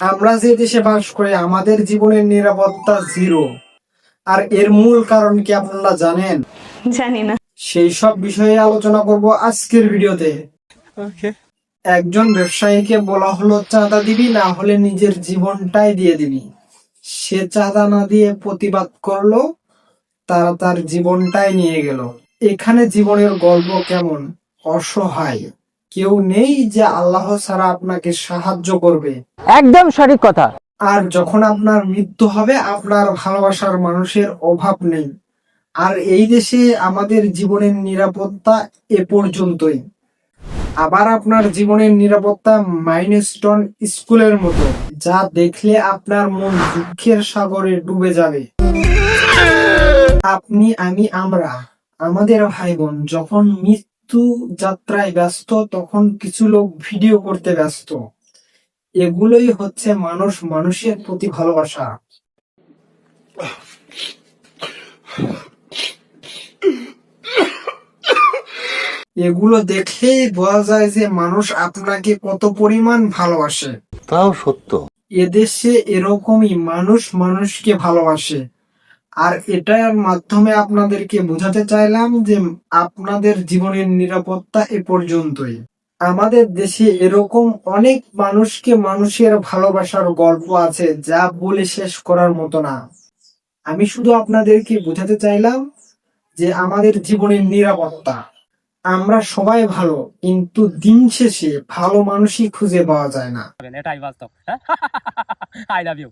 আমরা যে দেশে বাস করি আমাদের জীবনের নিরাপত্তা জিরো। আর এর মূল কারণ কি আপনারা জানেন? জানি না। সেই সব বিষয়ে আলোচনা করব আজকের ভিডিওতে। একজন ব্যবসায়ীকে বলা হলো চাঁদা দিবি, না হলে নিজের জীবনটাই দিয়ে দিবি। সে চাঁদা না দিয়ে প্রতিবাদ করলো, তারা তার জীবনটাই নিয়ে গেল। এখানে জীবনের গল্প কেমন? অসহায় কেউ নেই যে আল্লাহ ছাড়া আপনাকে সাহায্য করবে। একদম সঠিক কথা। আর যখন আপনার মৃত্যু হবে, আপনার ভালোবাসার মানুষের অভাব নেই। আর এই দেশে আমাদের জীবনের নিরাপত্তা এ পর্যন্তই। আবার আপনার জীবনের নিরাপত্তা মাইলস্টোন স্কুলের মতো, যা দেখলে আপনার মন দুঃখের সাগরে ডুবে যাবে। আপনি, আমি, আমরা, আমাদের ভাই বোন যখন মৃত্যু যাত্রায় ব্যস্ত, তখন কিছু লোক ভিডিও করতে ব্যস্ত। এগুলোই হচ্ছে মানুষ মানুষের প্রতি ভালোবাসা। এগুলো দেখলেই বোঝা যায় যে মানুষ আপনাকে কত পরিমাণ ভালোবাসে। তাও সত্য। এদেশে এরকমই মানুষ মানুষকে ভালোবাসে। আর এটার মাধ্যমে আপনাদেরকে বোঝাতে চাইলাম যে আপনাদের জীবনের নিরাপত্তা এ পর্যন্তই। আমাদের দেশে এরকম অনেক মানুষকে মানুষের ভালোবাসার গল্প আছে, যা বলে শেষ করার মতো না। আমি শুধু আপনাদেরকে বোঝাতে চাইলাম যে আমাদের জীবনের নিরাপত্তা। আমরা সবাই ভালো, কিন্তু দিন শেষে ভালো মানুষই খুঁজে পাওয়া যায় না। এটাই বাস্তব। I love you.